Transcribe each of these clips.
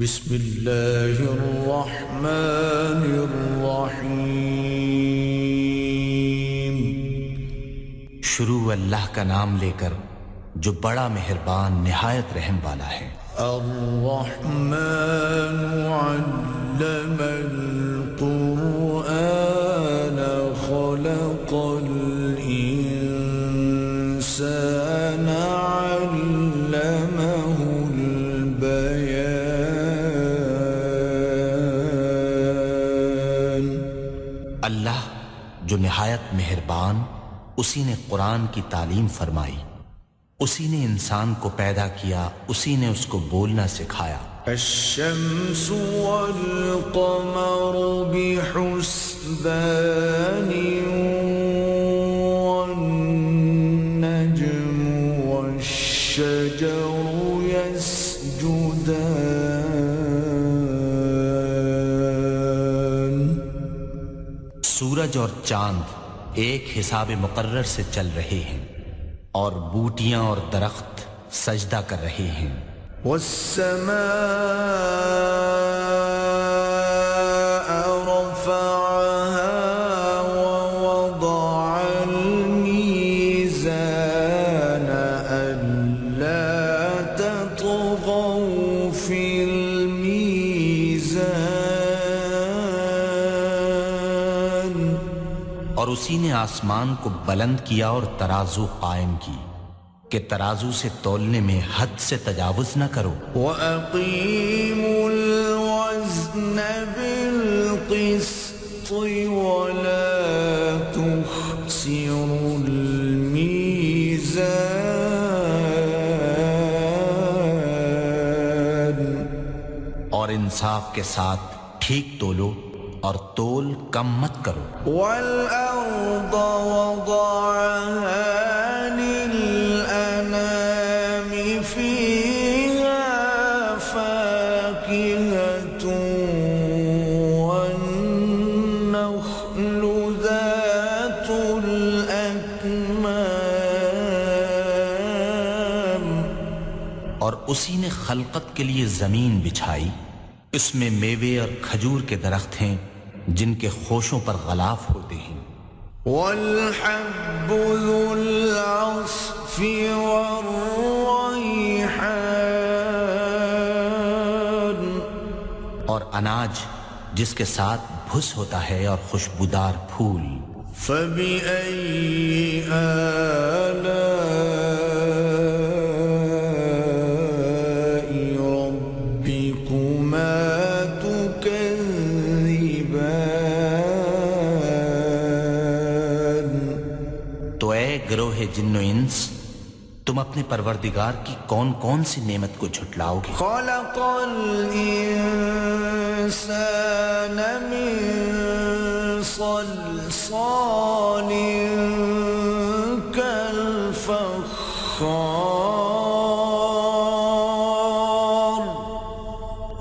بسم اللہ الرحمن الرحیم۔ شروع اللہ کا نام لے کر جو بڑا مہربان نہایت رحم والا ہے۔ الرحمن علم القرآن خلق الإنسان علمه البيان۔ اللہ جو نہایت مہربان، اسی نے قرآن کی تعلیم فرمائی، اسی نے انسان کو پیدا کیا، اسی نے اس کو بولنا سکھایا۔ الشمس والقمر بحسبان والنجم والشجر يسجدان۔ سورج اور چاند ایک حساب مقرر سے چل رہے ہیں، اور بوٹیاں اور درخت سجدہ کر رہے ہیں۔ والسماء رفعها ووضع الميزان ألا تطغوا في الميزان۔ اور اسی نے آسمان کو بلند کیا اور ترازو قائم کی کہ ترازو سے تولنے میں حد سے تجاوز نہ کرو۔ وَأَقِيمُوا الْوَزْنَ بِالْقِسْطِ وَلَا تُخْسِرُوا الْمِيزَانَ۔ اور انصاف کے ساتھ ٹھیک تولو اور تول کم مت کرو۔ وَالْأَرْضَ وَضَعَهَا لِلْأَنَامِ فِيهَا فَاكِهَةٌ وَالنَّخْلُ ذَاتُ الْأَكْمَامِ۔ اور اسی نے خلقت کے لیے زمین بچھائی، اس میں میوے اور کھجور کے درخت ہیں جن کے خوشوں پر غلاف ہوتے ہیں۔ وَالْحَبُّ ذُو الْعَصْفِ وَالرَّيْحَانُ۔ اور اناج جس کے ساتھ بھس ہوتا ہے اور خوشبودار پھول۔ فَبِأَيِّ آلَاءِ رَبِّكُمَا تُكَذِّبَانِ۔ تو اے گروہ جن و انس، تم اپنے پروردگار کی کون کون سی نعمت کو جھٹلاؤ گے؟ خَلَقَ الْإِنسَانَ مِن صَلْصَالٍ كَالْفَخَّارِ۔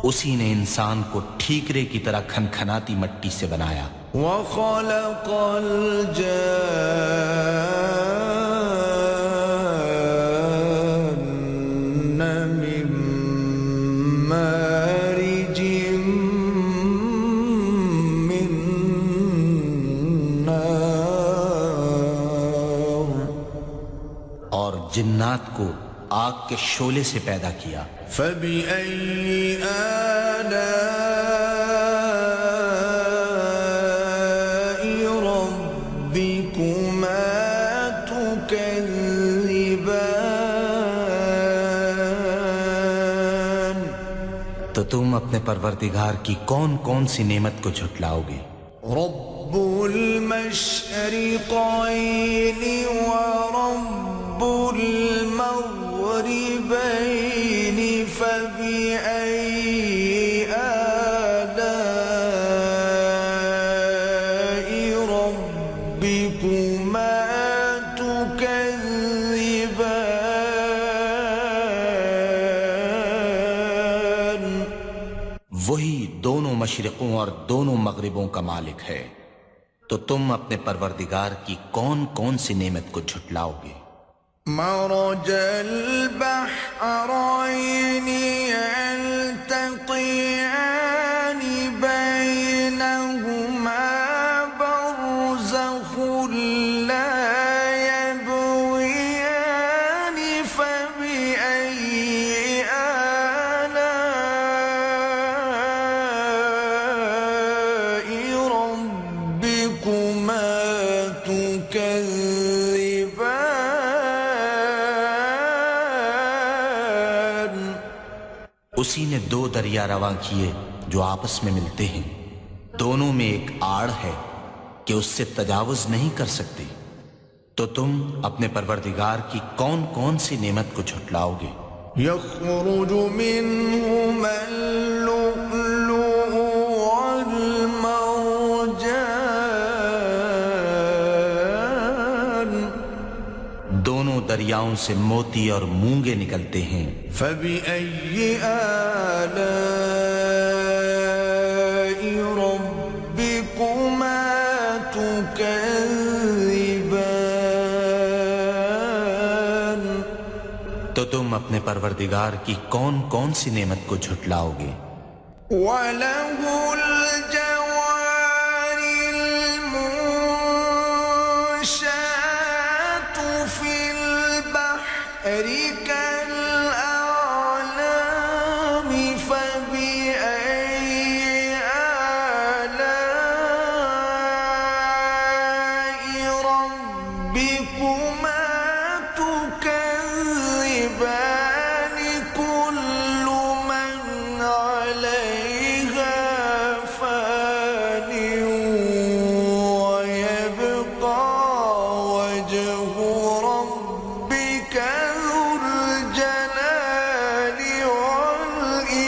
اسی نے انسان کو ٹھیکرے کی طرح کھنکھناتی مٹی سے بنایا۔ وَخَلَقَ الْجَانَّ مِن مَّارِجٍ مِّن نَّارٍ۔ اور جنات کو آگ کے شعلے سے پیدا کیا۔ فَبِأَيِّ آلَاءِ رَبِّكُمَا تُكَذِّبَانِ۔ تو تم اپنے پروردگار کی کون کون سی نعمت کو جھٹلاؤ گے؟ رب المشرقين ورب المغربين فبأي آلاء ربكما تكذبان۔ وہی دونوں مشرقوں اور دونوں مغربوں کا مالک ہے، تو تم اپنے پروردگار کی کون کون سی نعمت کو جھٹلاؤ گے؟ مرج البحرين يلتقيان اسی نے دو دریا رواں کیے جو آپس میں ملتے ہیں، دونوں میں ایک آڑ ہے کہ اس سے تجاوز نہیں کر سکتے، تو تم اپنے پروردگار کی کون کون سی نعمت کو جھٹلاؤ گے؟ يخرج منهما اللؤلؤ والمرجان دونوں دریاؤں سے موتی اور مونگے نکلتے ہیں، فبأي آلاء ربكما تكذبان تو تم اپنے پروردگار کی کون کون سی نعمت کو جھٹلاؤ گے؟ وَلَهُ الْجَوَارِ الْمُنشَآتُ فِي الْبَحْرِ كَالْأَعْلَامِ فَبِأَيِّ آلَاءِ رَبِّكُمَا تُكَذِّبَانِ كُلُّ مَنْ عَلَيْهَا فَانٍ وَيَبْقَى وَجْهُ رَبِّكَ ذُو الْجَلَالِ وَالْإِكْرَامِ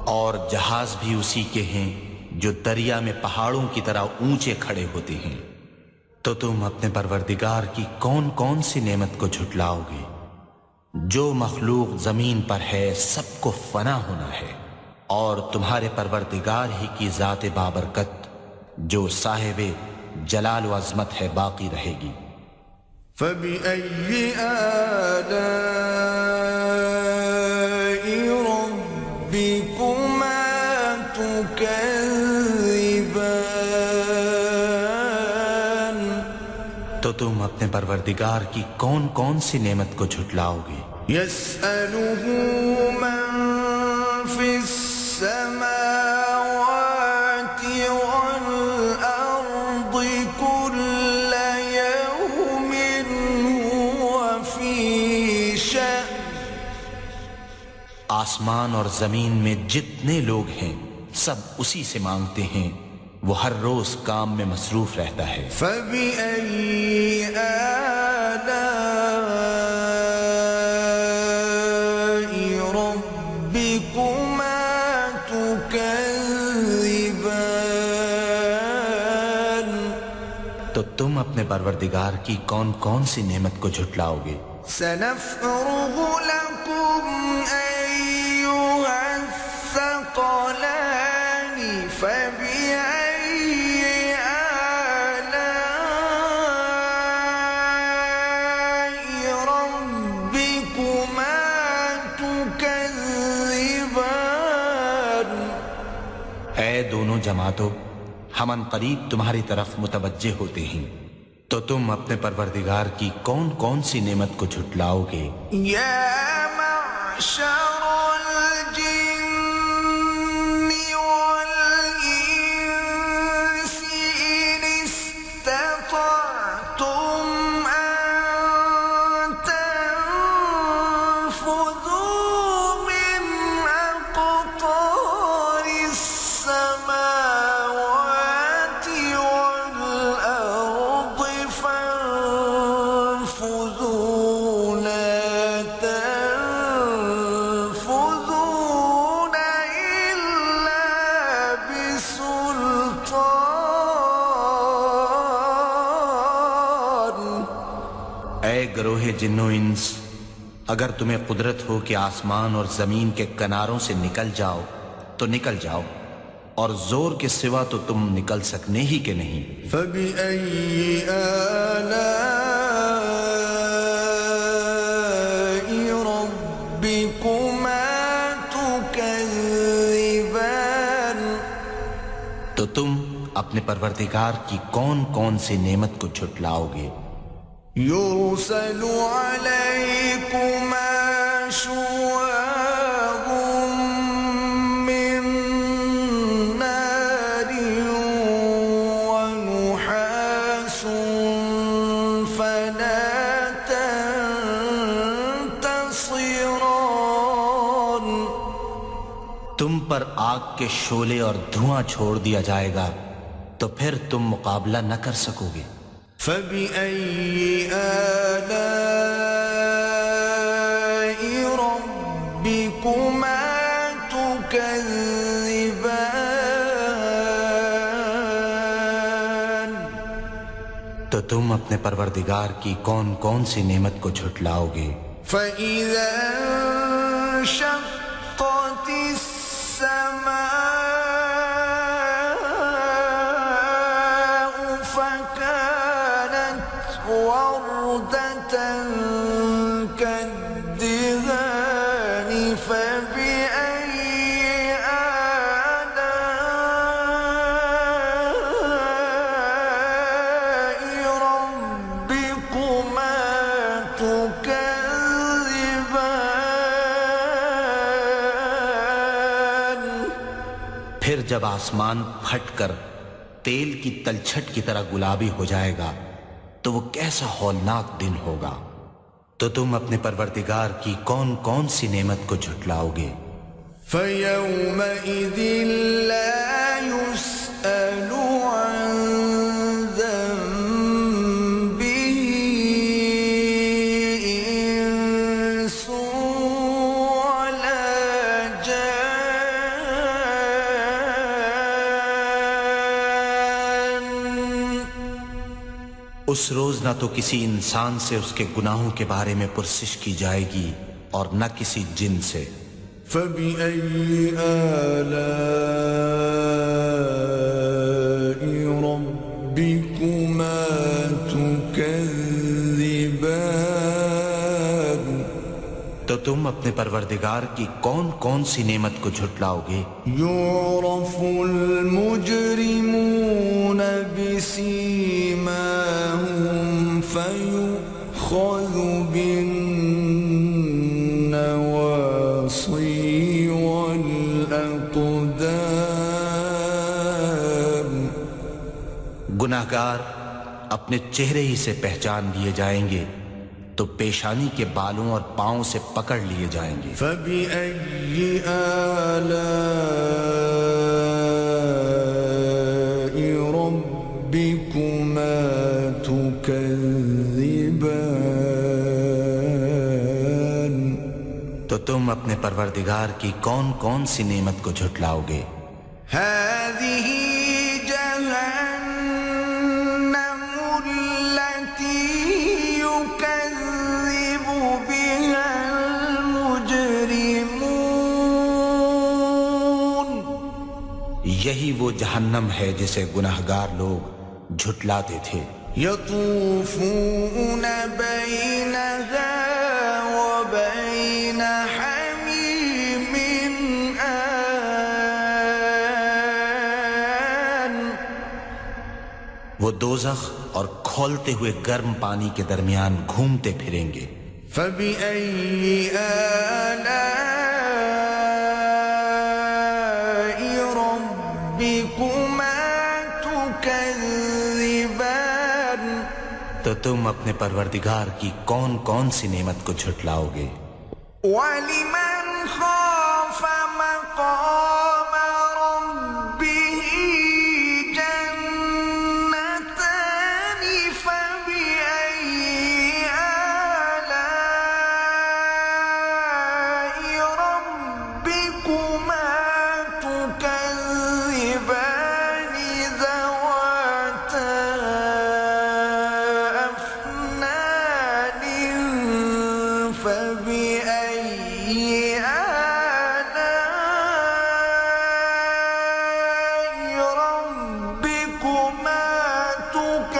اور جہاز بھی اسی کے ہیں جو دریا میں پہاڑوں کی طرح اونچے کھڑے ہوتے ہیں، تو تم اپنے پروردگار کی کون کون سی نعمت کو جھٹلاؤ گے؟ جو مخلوق زمین پر ہے سب کو فنا ہونا ہے، اور تمہارے پروردگار ہی کی ذات بابرکت جو صاحب جلال و عظمت ہے باقی رہے گی۔ فَبِأَيِّ آلَاءِ رَبِّكُمَا تُكَذِّبَانِ تو تم اپنے پروردگار کی کون کون سی نعمت کو جھٹلاؤ گے؟ يَسْأَلُهُ مَن فِي السَّمَاوَاتِ وَالْأَرْضِ كُلَّ يَوْمٍ هُوَ فِي شَأْنٍ آسمان اور زمین میں جتنے لوگ ہیں سب اسی سے مانگتے ہیں، وہ ہر روز کام میں مصروف رہتا ہے۔ فَبِأَيِّ آلَاءِ رَبِّكُمَا تُكَذِّبَانِ تو تم اپنے پروردگار کی کون کون سی نعمت کو جھٹلاؤ گے؟ سَنَفْرُغُ لَكُمْ أَيُّهَ الثَّقَلَانِ فَبِأَيِّ آلَاءِ رَبِّكُمَا تُكَذِّبَانِ اے دونوں جماعتوں، ہم ان قریب تمہاری طرف متوجہ ہوتے ہیں، تو تم اپنے پروردگار کی کون کون سی نعمت کو جھٹلاؤ گے؟ يا معشر الجن والإنس إن استطعتم أن تنفذوا من أقطار السماوات والأرض فانفذوا لا تنفذون إلا بسلطان اے گروہ جن و انس، اگر تمہیں قدرت ہو کہ آسمان اور زمین کے کناروں سے نکل جاؤ تو نکل جاؤ، اور زور کے سوا تو تم نکل سکنے ہی کہ نہیں۔ فَبِأَيِّ آلَاءِ رَبِّكُمَا تُكَذِّبَانِ تو تم اپنے پروردگار کی کون کون سی نعمت کو جھٹلاؤ گے؟ يُرْسَلُ عَلَيْكُمَا شُوَاظٌ مِّن نَّارٍ وَنُحَاسٌ فَلَا تَنْتَصِرَانِ تم پر آگ کے شعلے اور دھواں چھوڑ دیا جائے گا تو پھر تم مقابلہ نہ کر سکو گے۔ فَبِأَيِّ آلَاءِ رَبِّكُمَا تُكَذِّبَانِ، تو تم اپنے پروردگار کی کون کون سی نعمت کو جھٹلاؤ گے؟ فَإِذَا انشَقَّتِ السَّمَاءُ فَكَانَتْ وَرْدَةً كَالدِّهَانِ فَبِأَيِّ آلَاءِ رَبِّكُمَا تُكَذِّبَانِ، پھر جب آسمان پھٹ کر تیل کی تلچھٹ کی طرح گلابی ہو جائے گا تو وہ کیسا ہولناک دن ہوگا۔ تو تم اپنے پروردگار کی کون کون سی نعمت کو جھٹلاؤ گے؟ فَيَوْمَئِذٍ لَا يُسْأَلُ عَنْ ذَنبِهِ إِنسٌ وَلَا جَانٌّ، اس روز نہ تو کسی انسان سے اس کے گناہوں کے بارے میں پرسش کی جائے گی اور نہ کسی جن سے۔ فَبِأَيِّ آلَاءِ رَبِّكُمَا تُكَذِّبَانِ، تو تم اپنے پروردگار کی کون کون سی نعمت کو جھٹلاؤ گے؟ يُعْرَفُ الْمُجْرِمُونَ بِسِيمَاهُمْ فَيُؤْخَذُ بِالنَّوَاصِي وَالْأَقْدَامِ، گناہگار اپنے چہرے ہی سے پہچان لیے جائیں گے تو پیشانی کے بالوں اور پاؤں سے پکڑ لیے جائیں گے۔ فَبِأَيِّ آلَاءِ رَبِّكُمَا تُكَذِّبَانِ، تو تم اپنے پروردگار کی کون کون سی نعمت کو جھٹلاؤ گے؟ هَذِهِ جَهَنَّمُ الَّتِي يُكَذِّبُ بِهَا الْمُجْرِمُونَ، یہی وہ جہنم ہے جسے گناہگار لوگ جھٹلاتے تھے۔ يَطُوفُونَ بَيْنَهَا وَبَيْنَ حَمِيمٍ آنٍ، وہ دوزخ اور کھولتے ہوئے گرم پانی کے درمیان گھومتے پھریں گے۔ فَبِأَيِّ آلَاءِ رَبِّكُمَا تُكَذِّبَانِ، تو تم اپنے پروردگار کی کون کون سی نعمت کو جھٹلاؤ گے؟ وَلِمَنْ خَافَ مَقَامَ رَبِّهِ جَنَّتَانِ فَبِأَيِّ آلَاءِ رَبِّكُمَا تُكَذِّبَانِ ذَوَاتَا أَفْنَانٍ، فَبِأَيِّ آلَاءِ رَبِّكُمَا تُكَذِّبَانِ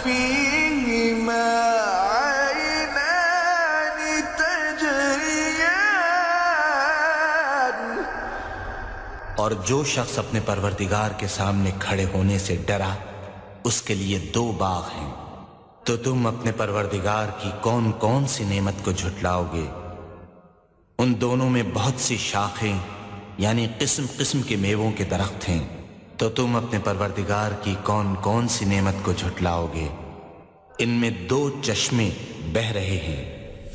فِيهِمَا عَيْنَانِ تَجْرِيَانِ، اور جو شخص اپنے پروردگار کے سامنے کھڑے ہونے سے ڈرا اس کے لیے دو باغ ہیں۔ تو تم اپنے پروردگار کی کون کون سی نعمت کو جھٹلاؤ گے؟ ان دونوں میں بہت سی شاخیں یعنی قسم قسم کے میووں کے درخت ہیں۔ تو تم اپنے پروردگار کی کون کون سی نعمت کو جھٹلاؤ گے؟ ان میں دو چشمے بہہ رہے ہیں۔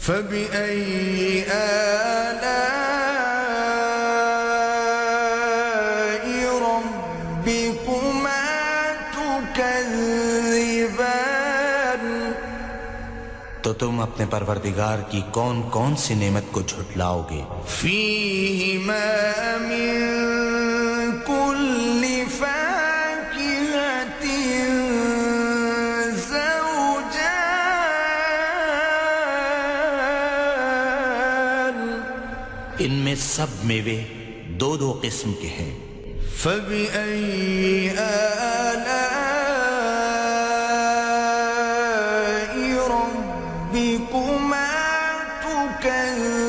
فَبِأَيِّ آلَاءِ تو تم اپنے پروردگار کی کون کون سی نعمت کو جھٹلاؤ گے؟ فیہما من کل فاکہۃ زوجان، ان میں سب میوے دو دو قسم کے ہیں۔ فبأي آلاء ربكما تكذبان،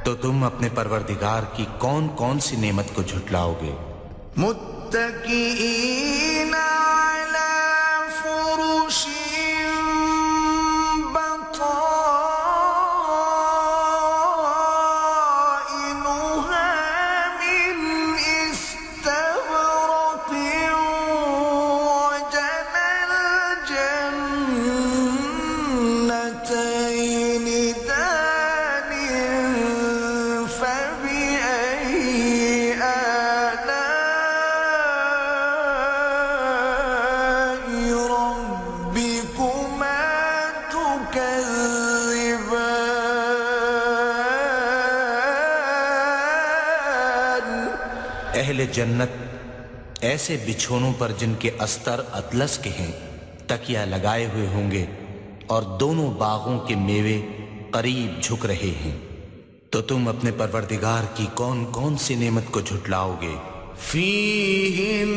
تو تم اپنے پروردگار کی کون کون سی نعمت کو جھٹلاؤ گے؟ متكئين على فرش اہل جنت ایسے بچھونوں پر جن کے استر اطلس کے ہیں تکیہ لگائے ہوئے ہوں گے، اور دونوں باغوں کے میوے قریب جھک رہے ہیں، تو تم اپنے پروردگار کی کون کون سی نعمت کو جھٹلاؤ گے؟ فیہن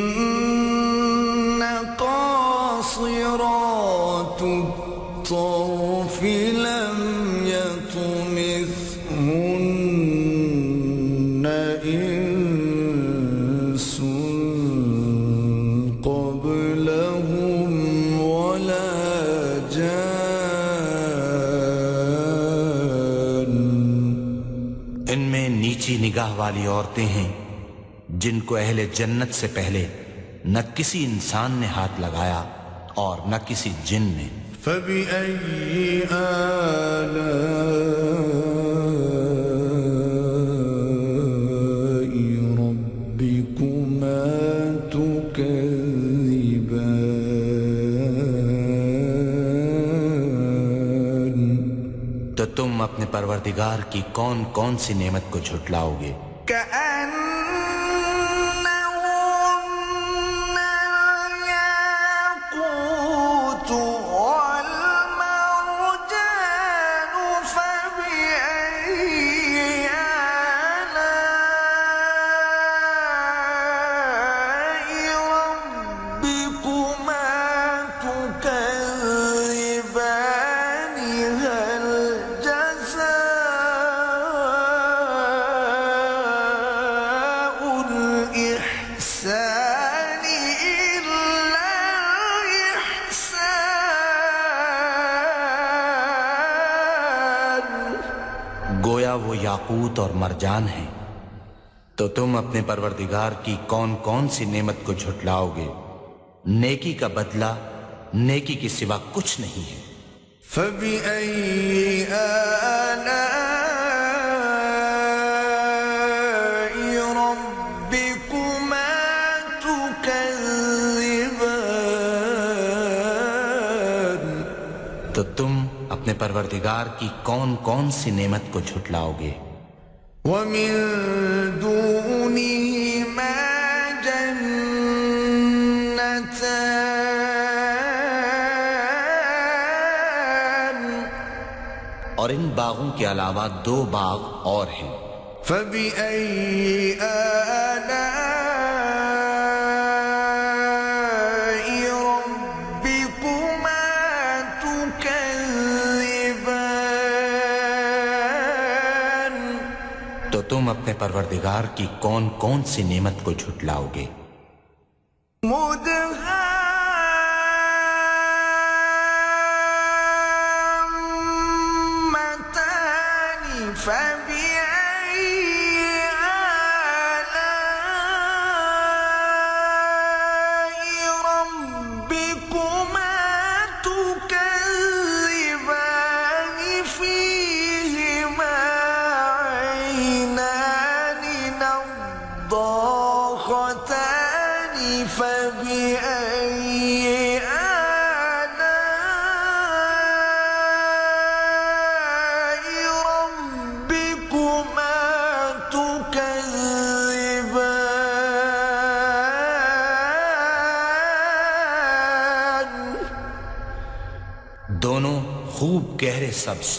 قاصرات الطرف لم یطمثہن انس قبلہم ولا جان، ان میں نیچی نگاہ والی عورتیں ہیں جن کو اہل جنت سے پہلے نہ کسی انسان نے ہاتھ لگایا اور نہ کسی جن نے۔ فبأي آلاء ربكما تكذبان، تو تم اپنے پروردگار کی کون کون سی نعمت کو جھٹلاؤ گے؟ كأنهن الياقوت والمرجان، فبأي آلاء ربكما تكذبان، هل جزاء الإحسان إلا الإحسان؟ گویا وہ یاقوت اور مرجان ہیں، تو تم اپنے پروردگار کی کون کون سی نعمت کو جھٹلاؤ گے؟ نیکی کا بدلہ نیکی کے سوا کچھ نہیں ہے۔ فبأي آلاء ربكما تكذبان، تو تم اپنے پروردگار کی کون کون سی نعمت کو جھٹلاؤ گے؟ ومن دونهما جنتان، اور ان باغوں کے علاوہ دو باغ اور ہیں۔ فبأي آلاء ربكما تكذبان، تو تم اپنے پروردگار کی کون کون سی نعمت کو جھٹلاؤ گے؟ مدهامتان، فبأي آلاء ربكما تكذبان، فيهما عينان نضاختان، فبأي دونوں خوب گہرے سبز،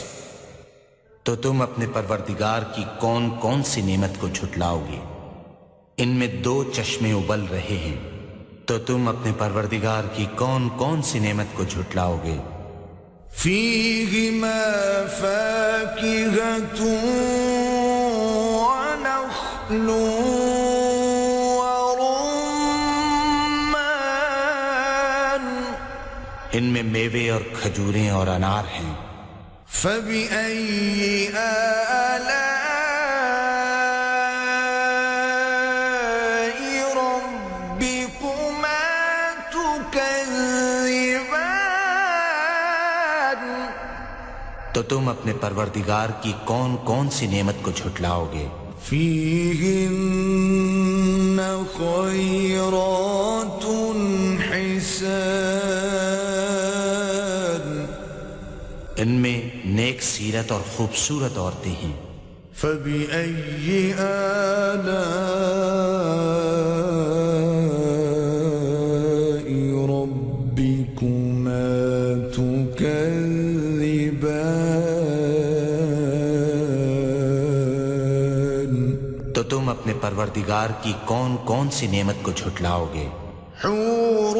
تو تم اپنے پروردگار کی کون کون سی نعمت کو جھٹلاؤ گے؟ ان میں 2 چشمے ابل رہے ہیں، تو تم اپنے پروردگار کی کون کون سی نعمت کو جھٹلاؤ گے؟ فیہما فاکہۃ ونخل ورمان، ان میں میوے اور کھجوریں اور انار ہیں۔ فبأي آلاء ربكما تكذبان، تو تم اپنے پروردگار کی کون کون سی نعمت کو جھٹلاؤ گے؟ فیہن خیرات حسان، ان میں نیک سیرت اور خوبصورت عورتیں ہیں۔ فبأي آلاء ربكما تكذبان، تو تم اپنے پروردگار کی کون کون سی نعمت کو جھٹلاؤ گے؟ حور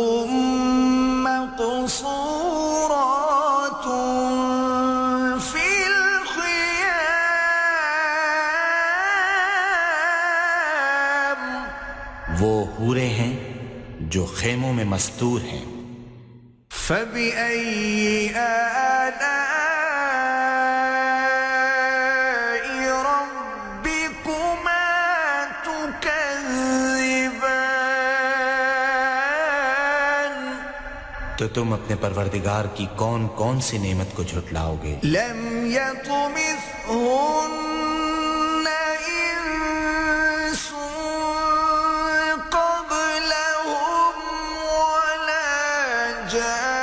مقصورات فی الخیام، وہ حوریں ہیں جو خیموں میں مستور ہیں۔ فبأي آلاء ربكما تكذبان، تو تم اپنے پروردگار کی کون کون سی نعمت کو جھٹلاؤ گے؟ لم يطمثهن إنس قبلهم ولا جان،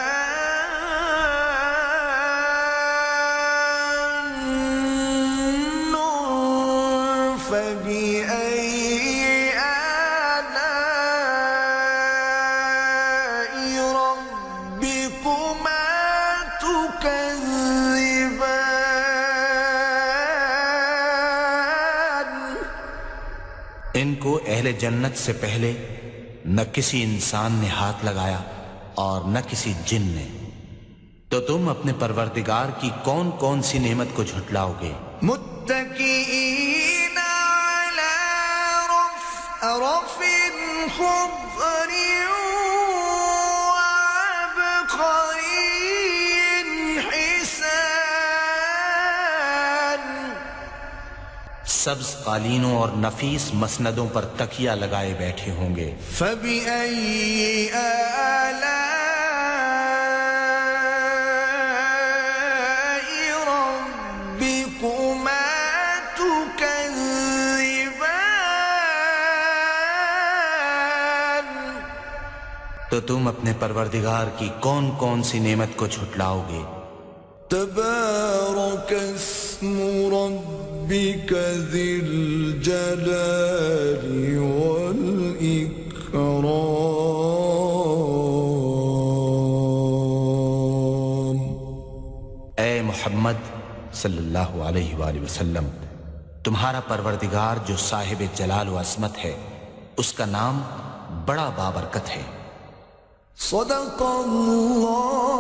فبأي آلاء ربكما تكذبان، ان کو اہل جنت سے پہلے نہ کسی انسان نے ہاتھ لگایا اور نہ کسی جن نے، تو تم اپنے پروردگار کی کون کون سی نعمت کو جھٹلاؤ گے؟ متكئين على رفرف خضر وعبقري حسان، سبز قالینوں اور نفیس مسندوں پر تکیہ لگائے بیٹھے ہوں گے۔ فبأي آلاء ربكما تكذبان، تو تم اپنے پروردگار کی کون کون سی نعمت کو جھٹلاؤ گے؟ تبارك اسم ربك ذي الجلال والإكرام، اے محمد صلی اللہ علیہ وآلہ وسلم، تمہارا پروردگار جو صاحب جلال و عظمت ہے، اس کا نام بڑا بابرکت ہے۔ صدق اللہ